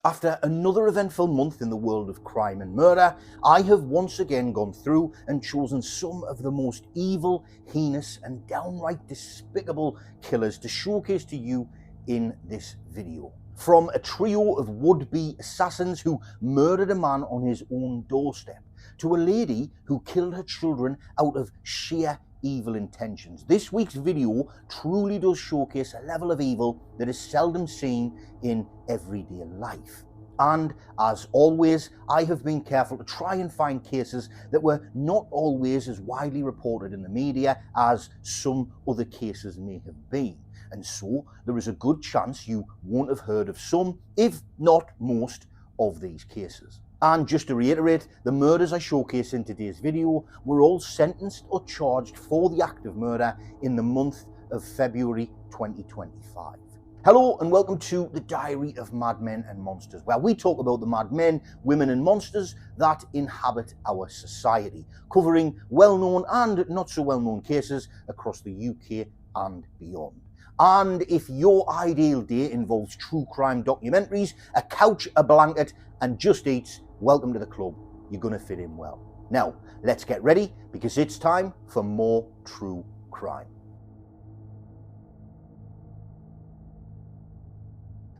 After another eventful month in the world of crime and murder, I have once again gone through and chosen some of the most evil, heinous and downright despicable killers to showcase to you in this video. From a trio of would-be assassins who murdered a man on his own doorstep, to a lady who killed her children out of sheer evil intentions. This week's video truly does showcase a level of evil that is seldom seen in everyday life. And as always, I have been careful to try and find cases that were not always as widely reported in the media as some other cases may have been. And so there is a good chance you won't have heard of some, if not most, of these cases. And just to reiterate, the murders I showcase in today's video were all sentenced or charged for the act of murder in the month of February 2025. Hello and welcome to the Diary of Madmen and Monsters, where we talk about the mad men, women and monsters that inhabit our society, covering well-known and not so well-known cases across the UK and beyond. And if your ideal day involves true crime documentaries, a couch, a blanket and just eats, welcome to the club. You're going to fit in well. Now, let's get ready because it's time for more true crime.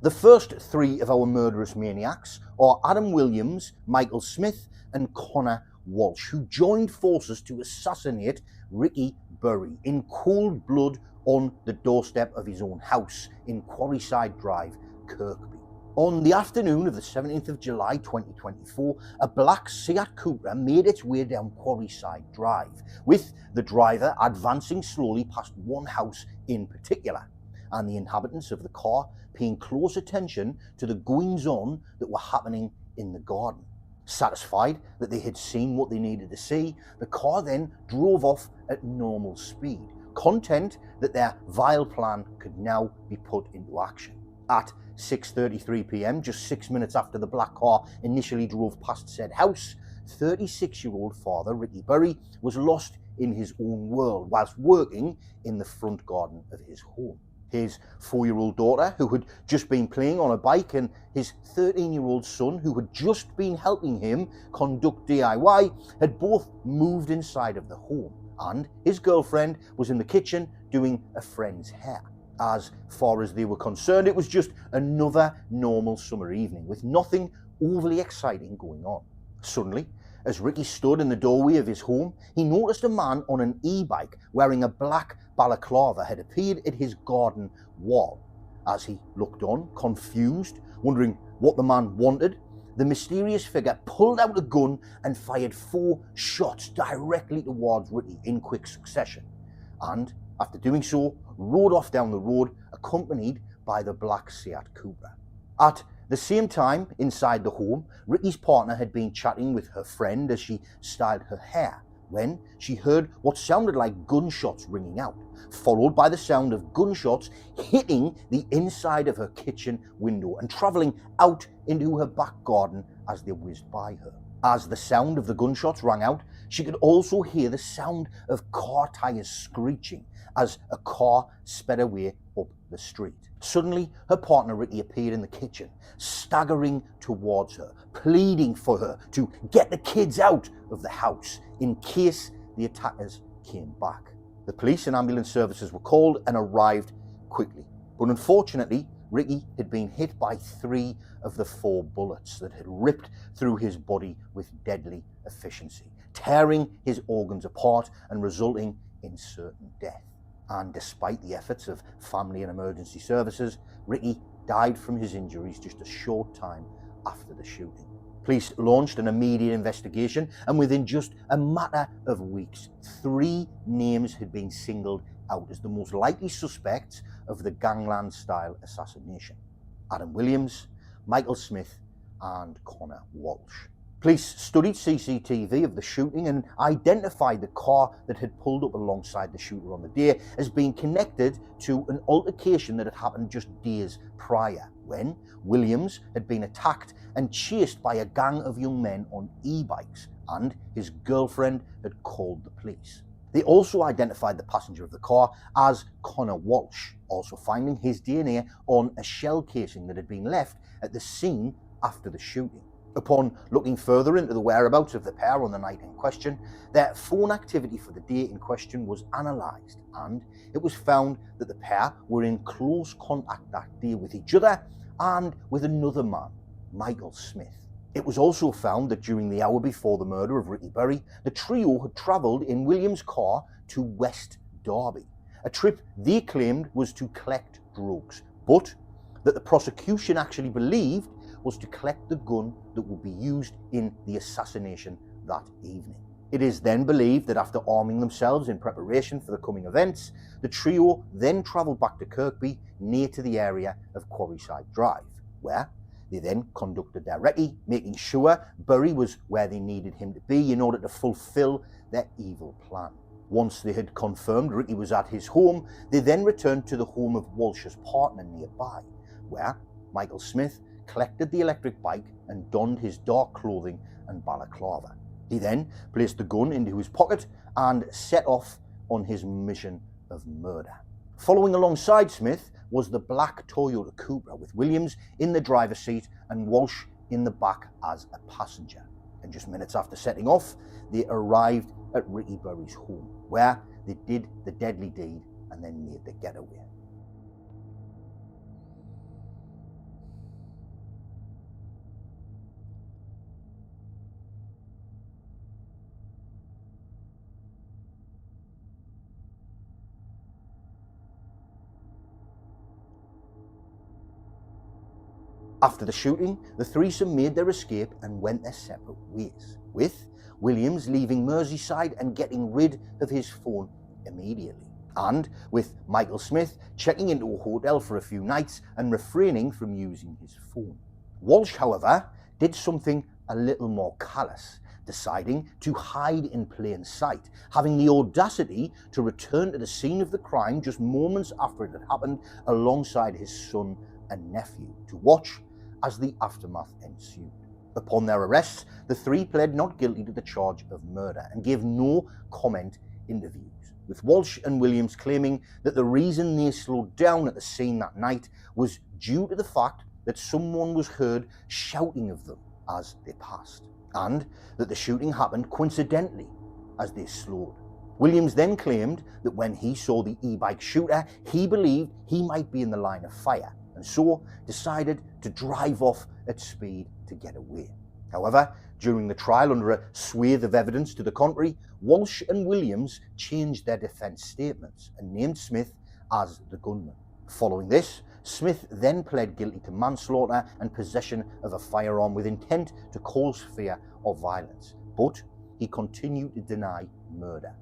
The first three of our murderous maniacs are Adam Williams, Michael Smith and Connor Walsh, who joined forces to assassinate Ricky Burry in cold blood on the doorstep of his own house in Quarryside Drive, Kirkby. On the afternoon of the 17th of July 2024, a black Seat Cupra made its way down Quarryside Drive, with the driver advancing slowly past one house in particular, and the inhabitants of the car paying close attention to the goings-on that were happening in the garden. Satisfied that they had seen what they needed to see, the car then drove off at normal speed, content that their vile plan could now be put into action. At 6:33 p.m, just 6 minutes after the black car initially drove past said house, 36-year-old father Ricky Burry was lost in his own world whilst working in the front garden of his home. His 4-year-old daughter, who had just been playing on a bike, and his 13-year-old son, who had just been helping him conduct DIY, had both moved inside of the home, and his girlfriend was in the kitchen doing a friend's hair. As far as they were concerned, it was just another normal summer evening with nothing overly exciting going on. Suddenly, as Ricky stood in the doorway of his home, he noticed a man on an e-bike wearing a black balaclava had appeared at his garden wall. As he looked on, confused, wondering what the man wanted, the mysterious figure pulled out a gun and fired 4 shots directly towards Ricky in quick succession, and after doing so, rode off down the road accompanied by the black Seat Cupra. At the same time, inside the home, Ricky's partner had been chatting with her friend as she styled her hair when she heard what sounded like gunshots ringing out, followed by the sound of gunshots hitting the inside of her kitchen window and travelling out into her back garden as they whizzed by her. As the sound of the gunshots rang out, she could also hear the sound of car tyres screeching as a car sped away up the street. Suddenly, her partner Ricky appeared in the kitchen, staggering towards her, pleading for her to get the kids out of the house in case the attackers came back. The police and ambulance services were called and arrived quickly, but unfortunately, Ricky had been hit by 3 of the 4 bullets that had ripped through his body with deadly efficiency, tearing his organs apart and resulting in certain death. And despite the efforts of family and emergency services, Ricky died from his injuries just a short time after the shooting. Police launched an immediate investigation, and within just a matter of weeks, 3 names had been singled out as the most likely suspects of the gangland-style assassination: Adam Williams, Michael Smith and Connor Walsh. Police studied CCTV of the shooting and identified the car that had pulled up alongside the shooter on the day as being connected to an altercation that had happened just days prior, when Williams had been attacked and chased by a gang of young men on e-bikes, and his girlfriend had called the police. They also identified the passenger of the car as Connor Walsh, also finding his DNA on a shell casing that had been left at the scene after the shooting. Upon looking further into the whereabouts of the pair on the night in question, their phone activity for the day in question was analysed, and it was found that the pair were in close contact that day with each other and with another man, Michael Smith. It was also found that during the hour before the murder of Ricky Berry, the trio had travelled in Williams' car to West Derby, a trip they claimed was to collect drugs, but that the prosecution actually believed was to collect the gun that would be used in the assassination that evening. It is then believed that after arming themselves in preparation for the coming events, the trio then travelled back to Kirkby, near to the area of Quarryside Drive, where they then conducted their recce, making sure Berry was where they needed him to be in order to fulfil their evil plan. Once they had confirmed Ricky was at his home, they then returned to the home of Walsh's partner nearby, where Michael Smith collected the electric bike and donned his dark clothing and balaclava. He then placed the gun into his pocket and set off on his mission of murder. Following alongside Smith was the black Toyota Cupra with Williams in the driver's seat and Walsh in the back as a passenger. And just minutes after setting off, they arrived at Ricky Berry's home, where they did the deadly deed and then made the getaway. After the shooting, the threesome made their escape and went their separate ways, with Williams leaving Merseyside and getting rid of his phone immediately, and with Michael Smith checking into a hotel for a few nights and refraining from using his phone. Walsh, however, did something a little more callous, deciding to hide in plain sight, having the audacity to return to the scene of the crime just moments after it had happened alongside his son and nephew to watch as the aftermath ensued. Upon their arrests, the three pled not guilty to the charge of murder and gave no comment interviews, with Walsh and Williams claiming that the reason they slowed down at the scene that night was due to the fact that someone was heard shouting of them as they passed, and that the shooting happened coincidentally as they slowed. Williams then claimed that when he saw the e-bike shooter, he believed he might be in the line of fire, and so decided to drive off at speed to get away. However, during the trial, under a swathe of evidence to the contrary, Walsh and Williams changed their defence statements and named Smith as the gunman. Following this, Smith then pled guilty to manslaughter and possession of a firearm with intent to cause fear or violence, but he continued to deny murder.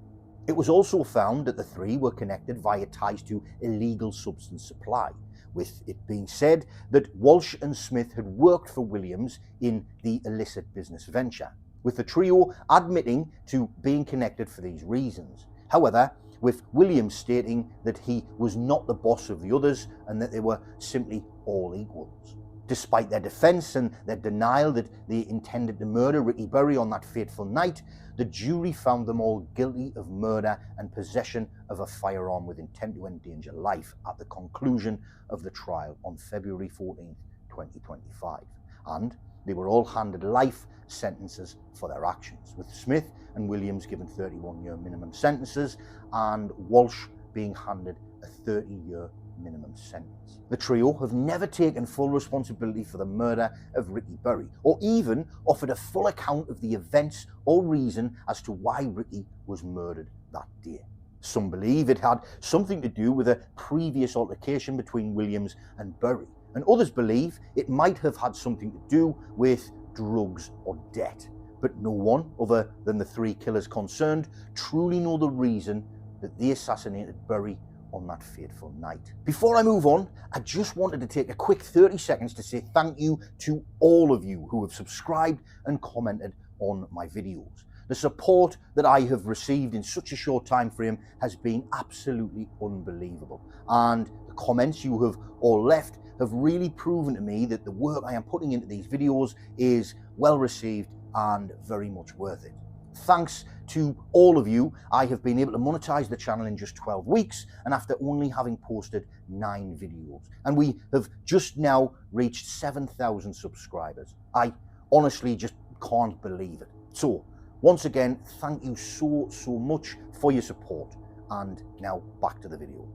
It was also found that the three were connected via ties to illegal substance supply, with it being said that Walsh and Smith had worked for Williams in the illicit business venture, with the trio admitting to being connected for these reasons. However, with Williams stating that he was not the boss of the others and that they were simply all equals. Despite their defence and their denial that they intended to murder Ricky Berry on that fateful night, the jury found them all guilty of murder and possession of a firearm with intent to endanger life at the conclusion of the trial on February 14, 2025. And they were all handed life sentences for their actions, with Smith and Williams given 31-year minimum sentences and Walsh being handed a 30-year minimum sentence. The trio have never taken full responsibility for the murder of Ricky Berry, or even offered a full account of the events or reason as to why Ricky was murdered that day. Some believe it had something to do with a previous altercation between Williams and Berry, and others believe it might have had something to do with drugs or debt. But no one, other than the three killers concerned, truly know the reason that they assassinated Berry on that fateful night. Before I move on, I just wanted to take a quick 30 seconds to say thank you to all of you who have subscribed and commented on my videos. The support that I have received in such a short time frame has been absolutely unbelievable, and the comments you have all left have really proven to me that the work I am putting into these videos is well received and very much worth it. Thanks to all of you, I have been able to monetize the channel in just 12 weeks and after only having posted 9 videos. And we have just now reached 7,000 subscribers. I honestly just can't believe it. So, once again, thank you so much for your support. And now back to the video.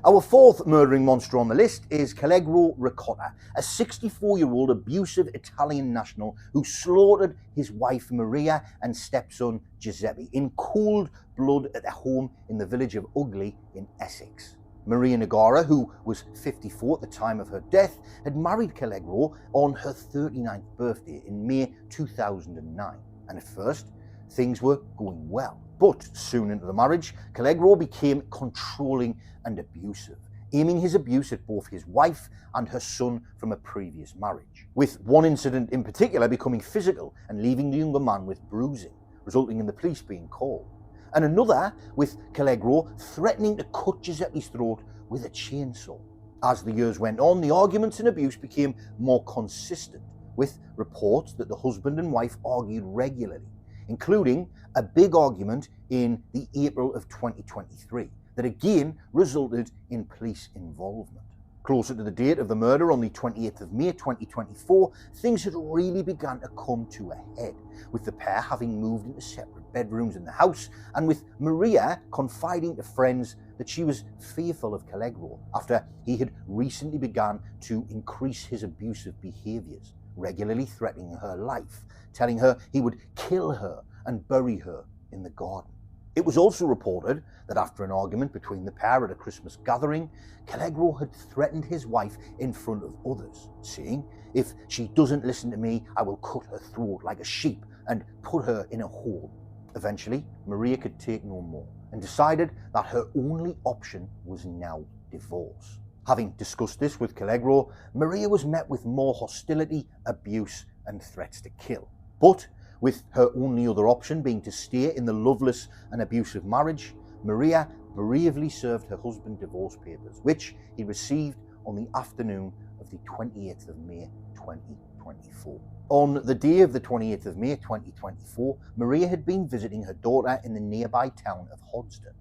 Our fourth murdering monster on the list is Callegro Ricotta, a 64-year-old abusive Italian national who slaughtered his wife Maria and stepson Giuseppe in cold blood at their home in the village of Ugly in Essex. Maria Nogara, who was 54 at the time of her death, had married Callegro on her 39th birthday in May 2009. And at first, things were going well. But soon into the marriage, Callegro became controlling and abusive, aiming his abuse at both his wife and her son from a previous marriage, with one incident in particular becoming physical and leaving the younger man with bruising, resulting in the police being called, and another with Callegro threatening to cut Giuseppe's throat with a chainsaw. As the years went on, the arguments and abuse became more consistent, with reports that the husband and wife argued regularly, including a big argument in the April of 2023 that again resulted in police involvement. Closer to the date of the murder on the 28th of May 2024, things had really begun to come to a head, with the pair having moved into separate bedrooms in the house and with Maria confiding to friends that she was fearful of Callegro after he had recently begun to increase his abusive behaviours, regularly threatening her life, telling her he would kill her and bury her in the garden. It was also reported that after an argument between the pair at a Christmas gathering, Callegro had threatened his wife in front of others, saying, "If she doesn't listen to me, I will cut her throat like a sheep and put her in a hole." Eventually, Maria could take no more and decided that her only option was now divorce. Having discussed this with Callegro, Maria was met with more hostility, abuse, and threats to kill. But with her only other option being to stay in the loveless and abusive marriage, Maria bravely served her husband divorce papers, which he received on the afternoon of the 28th of May 2024. On the day of the 28th of May 2024, Maria had been visiting her daughter in the nearby town of Hodston,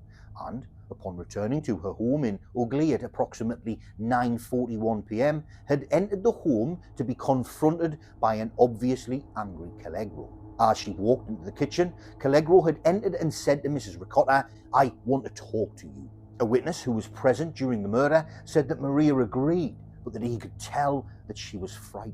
and upon returning to her home in Ugly at approximately 9:41 p.m, had entered the home to be confronted by an obviously angry Callegro. As she walked into the kitchen, Callegro had entered and said to Mrs. Ricotta, "I want to talk to you." A witness who was present during the murder said that Maria agreed, but that he could tell that she was frightened.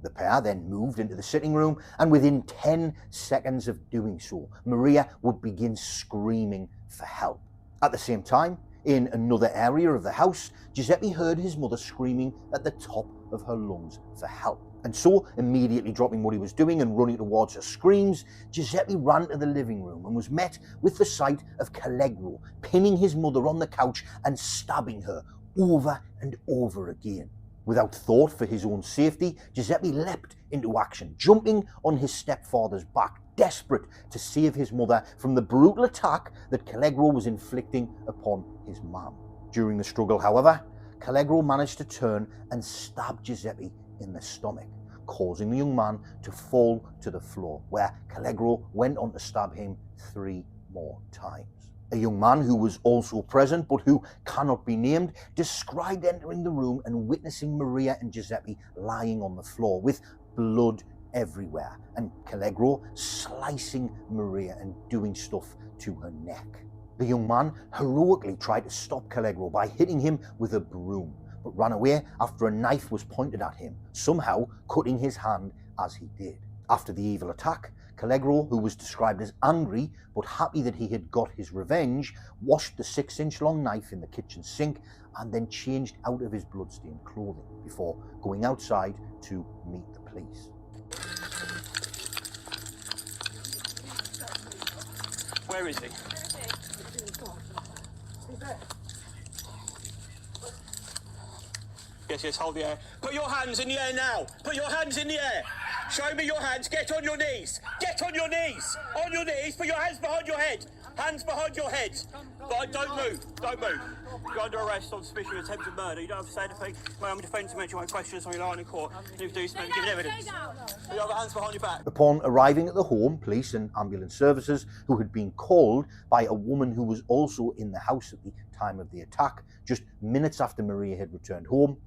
The pair then moved into the sitting room, and within 10 seconds of doing so, Maria would begin screaming for help. At the same time, in another area of the house, Giuseppe heard his mother screaming at the top of her lungs for help. And so, immediately dropping what he was doing and running towards her screams, Giuseppe ran to the living room and was met with the sight of Callegro pinning his mother on the couch and stabbing her over and over again. Without thought for his own safety, Giuseppe leapt into action, jumping on his stepfather's back, desperate to save his mother from the brutal attack that Callegro was inflicting upon his mum. During the struggle, however, Callegro managed to turn and stab Giuseppe in the stomach, causing the young man to fall to the floor, where Callegro went on to stab him 3 more times. A young man who was also present, but who cannot be named, described entering the room and witnessing Maria and Giuseppe lying on the floor with blood everywhere, and Callegro slicing Maria and doing stuff to her neck. The young man heroically tried to stop Callegro by hitting him with a broom, but ran away after a knife was pointed at him, somehow cutting his hand as he did. After the evil attack, Callegro, who was described as angry but happy that he had got his revenge, washed the 6-inch long knife in the kitchen sink and then changed out of his bloodstained clothing before going outside to meet the police. Where is he? Yes, hold the air. Put your hands in the air now. Put your hands in the air. Show me your hands. Get on your knees. Get on your knees. On your knees. Put your hands behind your head. Hands behind your head. But don't move. Don't move. You're under arrest on suspicion of attempted murder. You don't have to say anything. My own defence mentioned my questions on your line in court. If you do so, give evidence. You have your hands behind your back. Upon arriving at the home, police and ambulance services, who had been called by a woman who was also in the house at the time of the attack, just minutes after Maria had returned home,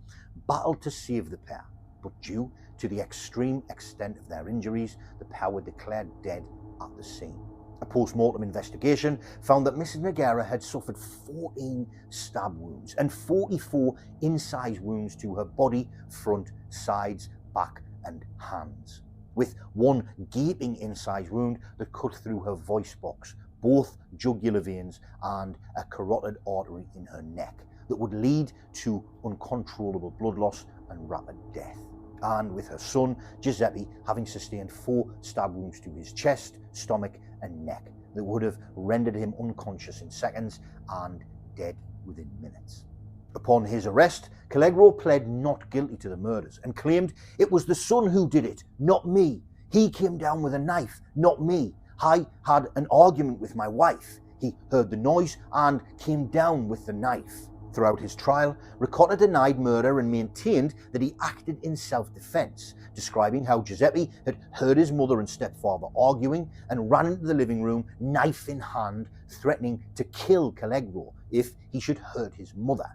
battled to save the pair. But due to the extreme extent of their injuries, the pair were declared dead at the scene. A post-mortem investigation found that Mrs. Nogueira had suffered 14 stab wounds and 44 incise wounds to her body, front, sides, back and hands, with one gaping incise wound that cut through her voice box, both jugular veins and a carotid artery in her neck that would lead to uncontrollable blood loss and rapid death. And with her son, Giuseppe, having sustained 4 stab wounds to his chest, stomach and neck that would have rendered him unconscious in seconds and dead within minutes. Upon his arrest, Callegro pled not guilty to the murders and claimed it was the son who did it, not me. He came down with a knife, not me. I had an argument with my wife. He heard the noise and came down with the knife. Throughout his trial, Ricotta denied murder and maintained that he acted in self-defense, describing how Giuseppe had heard his mother and stepfather arguing and ran into the living room, knife in hand, threatening to kill Callegro if he should hurt his mother,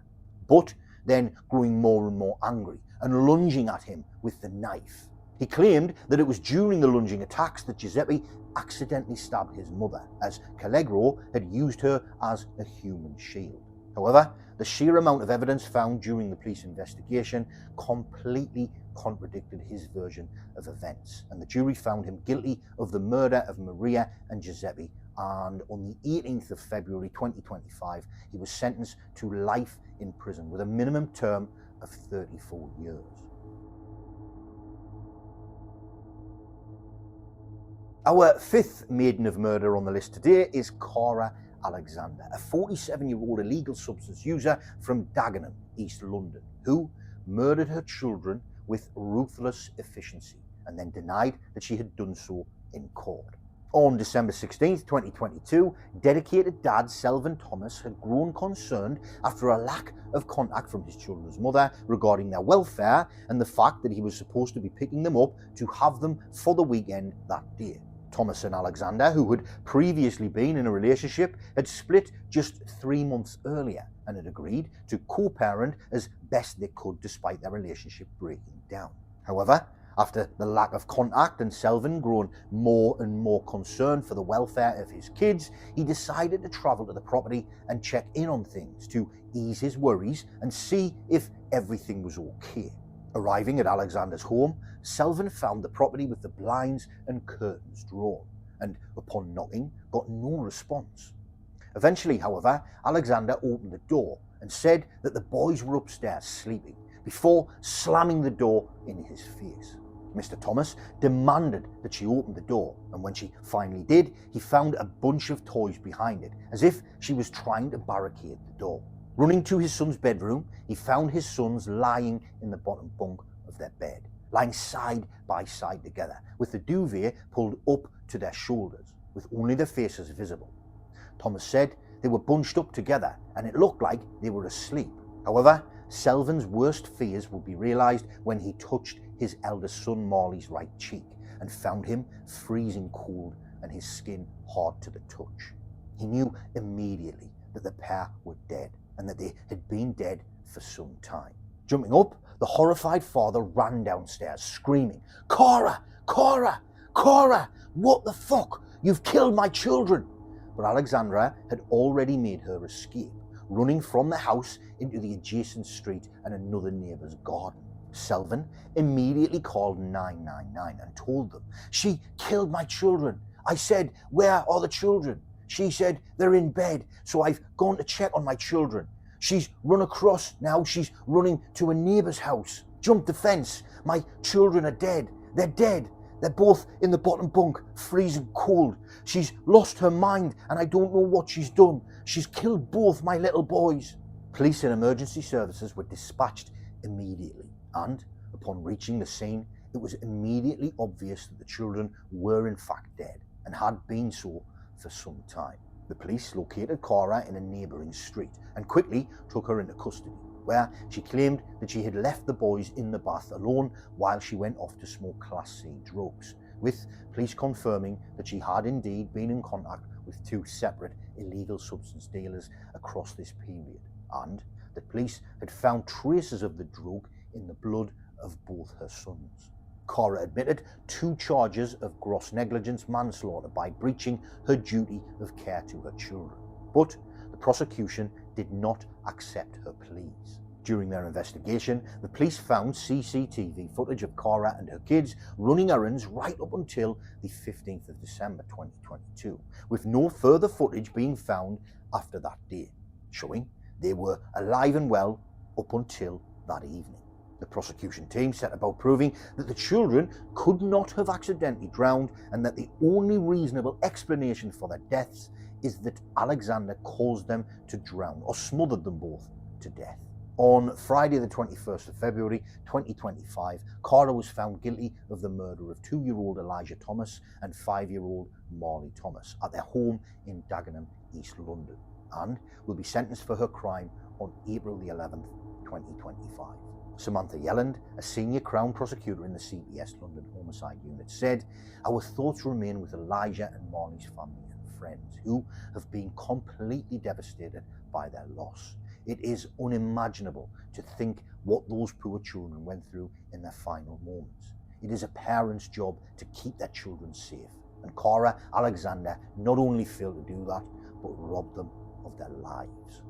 but then growing more and more angry and lunging at him with the knife. He claimed that it was during the lunging attacks that Giuseppe accidentally stabbed his mother, as Callegro had used her as a human shield. However, the sheer amount of evidence found during the police investigation completely contradicted his version of events, and the jury found him guilty of the murder of Maria and Giuseppe, and on the 18th of February 2025, he was sentenced to life in prison with a minimum term of 34 years. Our 5th maiden of murder on the list today is Cara Alexander, a 47-year-old illegal substance user from Dagenham, East London, who murdered her children with ruthless efficiency and then denied that she had done so in court. On December 16, 2022, dedicated dad Selvin Thomas had grown concerned after a lack of contact from his children's mother regarding their welfare and the fact that he was supposed to be picking them up to have them for the weekend that day. Thomas and Alexander, who had previously been in a relationship, had split just 3 months earlier and had agreed to co-parent as best they could despite their relationship breaking down. However, after the lack of contact and Selvin grown more and more concerned for the welfare of his kids, he decided to travel to the property and check in on things to ease his worries and see if everything was okay. Arriving at Alexander's home, Selvin found the property with the blinds and curtains drawn, and upon knocking, got no response. Eventually, however, Alexander opened the door and said that the boys were upstairs sleeping, before slamming the door in his face. Mr. Thomas demanded that she open the door, and when she finally did, he found a bunch of toys behind it, as if she was trying to barricade the door. Running to his son's bedroom, he found his sons lying in the bottom bunk of their bed, lying side by side together, with the duvet pulled up to their shoulders, with only their faces visible. Thomas said they were bunched up together, and it looked like they were asleep. However, Selvin's worst fears would be realised when he touched his eldest son Marley's right cheek and found him freezing cold and his skin hard to the touch. He knew immediately that the pair were dead and that they had been dead for some time. Jumping up, the horrified father ran downstairs screaming, "Cara! Cara! Cara! What the fuck? You've killed my children!" But Alexandra had already made her escape, running from the house into the adjacent street and another neighbour's garden. Selvin immediately called 999 and told them, "She killed my children. I said, 'Where are the children?' She said, 'They're in bed, so I've gone to check on my children. She's run across now. She's running to a neighbour's house. Jumped the fence. My children are dead. They're dead. They're both in the bottom bunk, freezing cold. She's lost her mind and I don't know what she's done. She's killed both my little boys." Police and emergency services were dispatched immediately, and upon reaching the scene, it was immediately obvious that the children were in fact dead and had been so for some time. The police located Cora in a neighbouring street and quickly took her into custody, where she claimed that she had left the boys in the bath alone while she went off to smoke Class C drugs, with police confirming that she had indeed been in contact with 2 separate illegal substance dealers across this period, and that police had found traces of the drug in the blood of both her sons. Cora admitted 2 charges of gross negligence manslaughter by breaching her duty of care to her children, but the prosecution did not accept her pleas. During their investigation, the police found CCTV footage of Cora and her kids running errands right up until the 15th of December 2022, with no further footage being found after that date, showing they were alive and well up until that evening. The prosecution team set about proving that the children could not have accidentally drowned and that the only reasonable explanation for their deaths is that Alexander caused them to drown or smothered them both to death. On Friday the 21st of February 2025, Cora was found guilty of the murder of 2-year-old Elijah Thomas and 5-year-old Marley Thomas at their home in Dagenham, East London, and will be sentenced for her crime on April the 11th, 2025. Samantha Yelland, a senior Crown prosecutor in the CBS London Homicide Unit, said, "Our thoughts remain with Elijah and Marley's family and friends, who have been completely devastated by their loss. It is unimaginable to think what those poor children went through in their final moments. It is a parent's job to keep their children safe, and Cora Alexander not only failed to do that, but robbed them of their lives."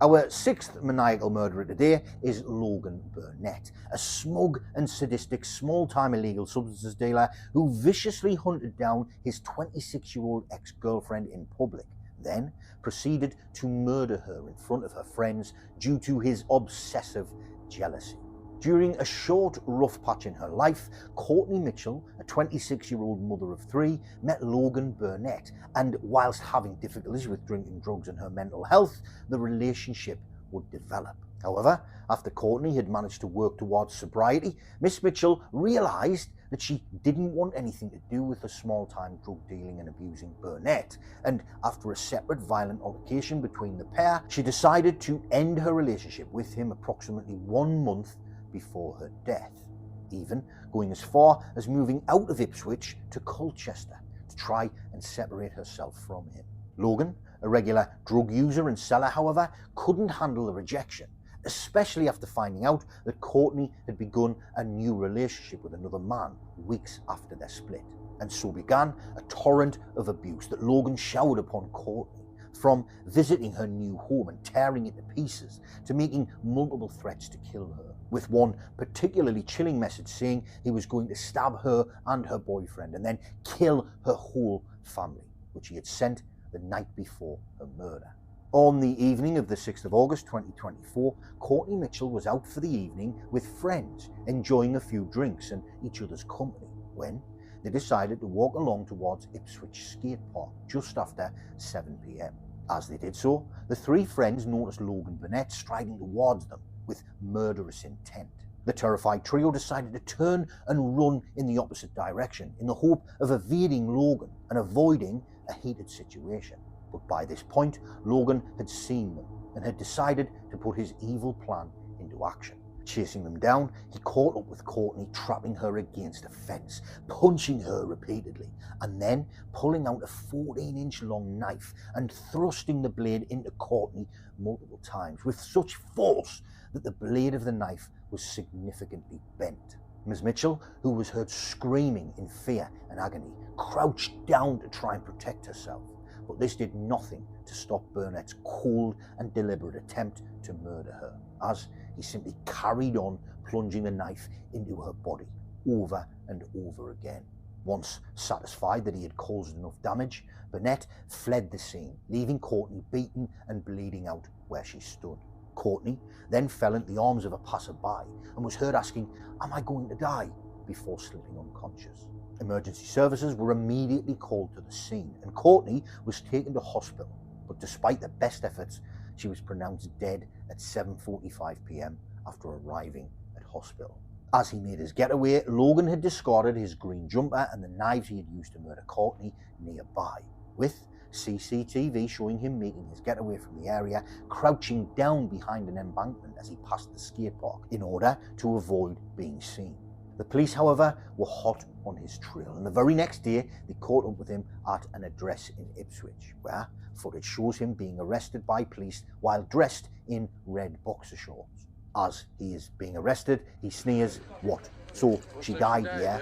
Our 6th maniacal murderer today is Logan Burnett, a smug and sadistic small-time illegal substances dealer who viciously hunted down his 26-year-old ex-girlfriend in public, then proceeded to murder her in front of her friends due to his obsessive jealousy. During a short, rough patch in her life, Courtney Mitchell, a 26-year-old mother of 3, met Logan Burnett, and whilst having difficulties with drinking, drugs and her mental health, the relationship would develop. However, after Courtney had managed to work towards sobriety, Miss Mitchell realised that she didn't want anything to do with the small-time drug dealing and abusing Burnett, and after a separate violent altercation between the pair, she decided to end her relationship with him approximately 1 month before her death, even going as far as moving out of Ipswich to Colchester to try and separate herself from him. Logan, a regular drug user and seller, however, couldn't handle the rejection, especially after finding out that Courtney had begun a new relationship with another man weeks after their split, and so began a torrent of abuse that Logan showered upon Courtney, from visiting her new home and tearing it to pieces to making multiple threats to kill her, with one particularly chilling message saying he was going to stab her and her boyfriend and then kill her whole family, which he had sent the night before her murder. On the evening of the 6th of August 2024, Courtney Mitchell was out for the evening with friends, enjoying a few drinks and each other's company, when they decided to walk along towards Ipswich Skate Park just after 7 p.m. As they did so, the 3 friends noticed Logan Burnett striding towards them with murderous intent. The terrified trio decided to turn and run in the opposite direction in the hope of evading Logan and avoiding a heated situation. But by this point, Logan had seen them and had decided to put his evil plan into action. Chasing them down, he caught up with Courtney, trapping her against a fence, punching her repeatedly, and then pulling out a 14-inch long knife and thrusting the blade into Courtney multiple times with such force that the blade of the knife was significantly bent. Ms. Mitchell, who was heard screaming in fear and agony, crouched down to try and protect herself, but this did nothing to stop Burnett's cold and deliberate attempt to murder her, as he simply carried on plunging the knife into her body over and over again. Once satisfied that he had caused enough damage, Burnett fled the scene, leaving Courtney beaten and bleeding out where she stood. Courtney then fell into the arms of a passerby and was heard asking, "Am I going to die?" before slipping unconscious. Emergency services were immediately called to the scene, and Courtney was taken to hospital, but despite their best efforts, she was pronounced dead at 7:45 p.m. after arriving at hospital. As he made his getaway, Logan had discarded his green jumper and the knives he had used to murder Courtney nearby, with CCTV showing him making his getaway from the area, crouching down behind an embankment as he passed the skate park in order to avoid being seen. The police, however, were hot on his trail, and the very next day they caught up with him at an address in Ipswich, where footage shows him being arrested by police while dressed in red boxer shorts. As he is being arrested, he sneers, "What? So she died, yeah?"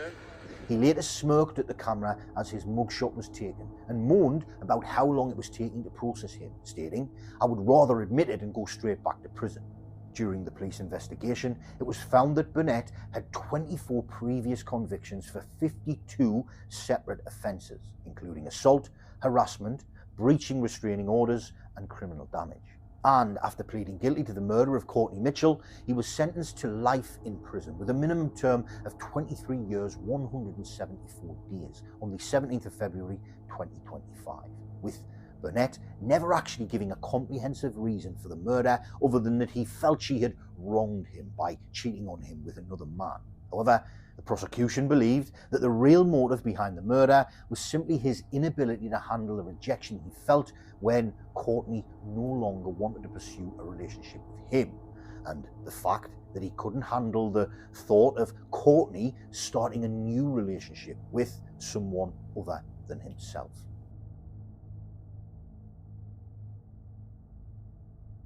He later smirked at the camera as his mugshot was taken and moaned about how long it was taking to process him, stating, "I would rather admit it and go straight back to prison." During the police investigation, it was found that Burnett had 24 previous convictions for 52 separate offences, including assault, harassment, breaching restraining orders, and criminal damage. And after pleading guilty to the murder of Courtney Mitchell, he was sentenced to life in prison with a minimum term of 23 years, 174 days on the 17th of February 2025, with Burnett never actually giving a comprehensive reason for the murder other than that he felt she had wronged him by cheating on him with another man. However, the prosecution believed that the real motive behind the murder was simply his inability to handle the rejection he felt when Courtney no longer wanted to pursue a relationship with him, and the fact that he couldn't handle the thought of Courtney starting a new relationship with someone other than himself.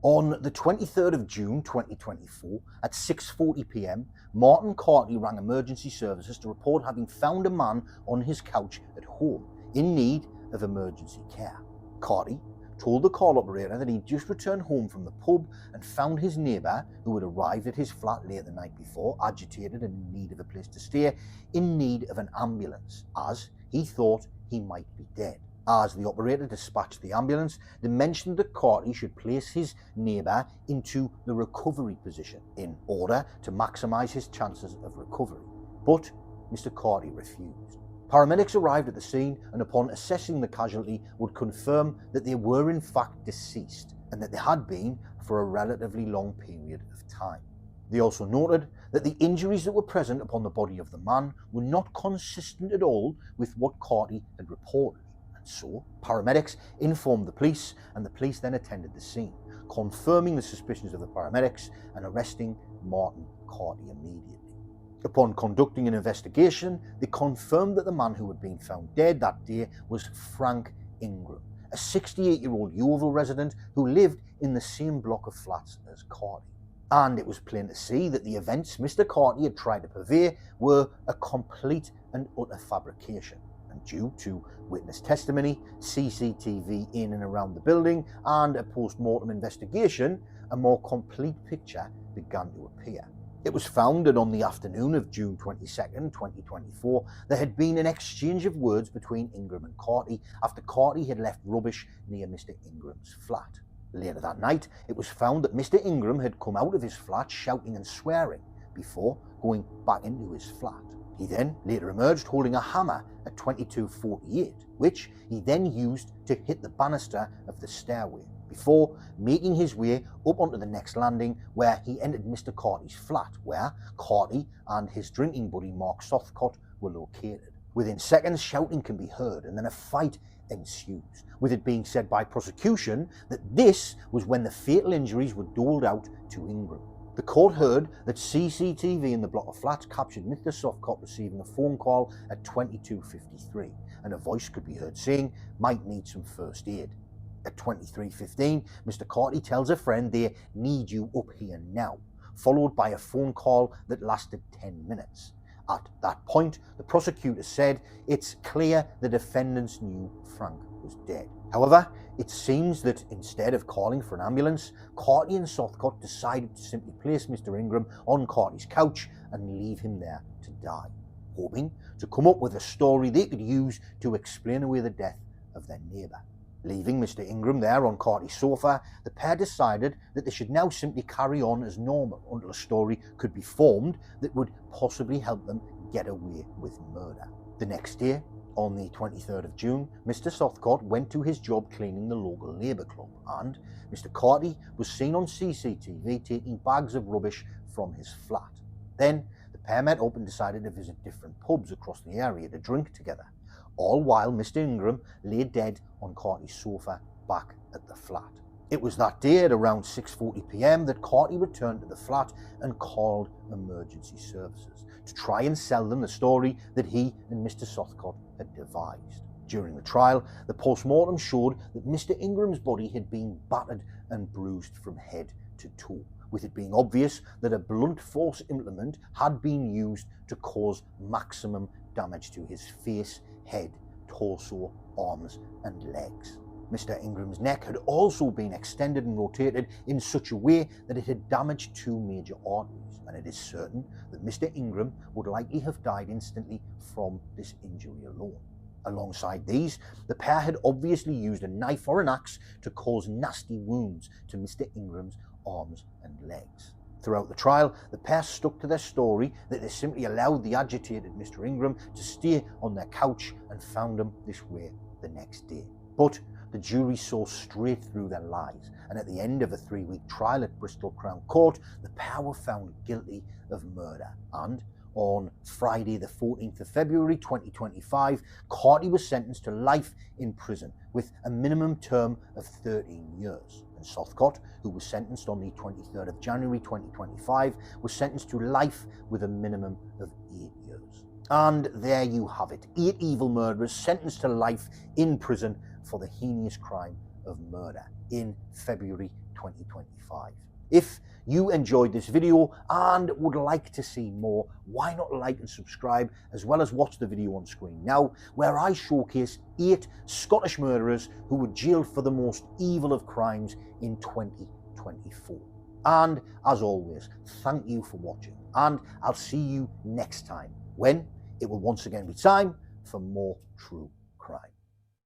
On the 23rd of June 2024 at 6:40 p.m, Martin Carty rang emergency services to report having found a man on his couch at home in need of emergency care. Carty told the call operator that he'd just returned home from the pub and found his neighbour, who had arrived at his flat late the night before, agitated and in need of a place to stay, in need of an ambulance, as he thought he might be dead. As the operator dispatched the ambulance, they mentioned that Carty should place his neighbour into the recovery position in order to maximise his chances of recovery. But Mr. Carty refused. Paramedics arrived at the scene and upon assessing the casualty would confirm that they were in fact deceased and that they had been for a relatively long period of time. They also noted that the injuries that were present upon the body of the man were not consistent at all with what Carty had reported. So, paramedics informed the police, and the police then attended the scene, confirming the suspicions of the paramedics and arresting Martin Carty immediately. Upon conducting an investigation, they confirmed that the man who had been found dead that day was Frank Ingram, a 68-year-old Yeovil resident who lived in the same block of flats as Carty. And it was plain to see that the events Mr. Carty had tried to purvey were a complete and utter fabrication. And due to witness testimony, CCTV in and around the building, and a post-mortem investigation, a more complete picture began to appear. It was found that on the afternoon of June 22nd, 2024, there had been an exchange of words between Ingram and Carty after Carty had left rubbish near Mr. Ingram's flat. Later that night, it was found that Mr. Ingram had come out of his flat shouting and swearing before going back into his flat. He then later emerged holding a hammer at 22:48, which he then used to hit the banister of the stairway, before making his way up onto the next landing where he entered Mr. Carty's flat, where Carty and his drinking buddy Mark Southcott were located. Within seconds, shouting can be heard and then a fight ensues, with it being said by prosecution that this was when the fatal injuries were doled out to Ingram. The court heard that CCTV in the block of flats captured Mr. Southcott receiving a phone call at 22:53, and a voice could be heard saying, "Might need some first aid." At 23:15, Mr. Carty tells a friend they need you up here now, followed by a phone call that lasted 10 minutes. At that point, the prosecutor said it's clear the defendants knew Frank was dead. However, it seems that instead of calling for an ambulance, Carty and Southcott decided to simply place Mr. Ingram on Carty's couch and leave him there to die, hoping to come up with a story they could use to explain away the death of their neighbour. Leaving Mr. Ingram there on Carty's sofa, the pair decided that they should now simply carry on as normal until a story could be formed that would possibly help them get away with murder. The next day, on the 23rd of June, Mr. Southcott went to his job cleaning the local labour club, and Mr. Carty was seen on CCTV taking bags of rubbish from his flat. Then, the pair met up and decided to visit different pubs across the area to drink together, all while Mr. Ingram lay dead on Carty's sofa back at the flat. It was that day at around 6:40 p.m. that Carty returned to the flat and called emergency services to try and sell them the story that he and Mr. Southcott had devised. During the trial, the post-mortem showed that Mr. Ingram's body had been battered and bruised from head to toe, with it being obvious that a blunt force implement had been used to cause maximum damage to his face, head, torso, arms and legs. Mr. Ingram's neck had also been extended and rotated in such a way that it had damaged two major arteries, and it is certain that Mr. Ingram would likely have died instantly from this injury alone. Alongside these, the pair had obviously used a knife or an axe to cause nasty wounds to Mr. Ingram's arms and legs. Throughout the trial, the pair stuck to their story that they simply allowed the agitated Mr. Ingram to stay on their couch and found him this way the next day. But the jury saw straight through their lies, and at the end of a 3-week trial at Bristol Crown Court, the pair were found guilty of murder, and on Friday the 14th of February 2025, Carty was sentenced to life in prison with a minimum term of 13 years. And Southcott, who was sentenced on the 23rd of January 2025, was sentenced to life with a minimum of 8 years. And there you have it, 8 evil murderers sentenced to life in prison for the heinous crime of murder in February 2025. If you enjoyed this video and would like to see more, why not like and subscribe, as well as watch the video on screen now, where I showcase 8 Scottish murderers who were jailed for the most evil of crimes in 2024. And as always, thank you for watching, and I'll see you next time, when it will once again be time for more true crime.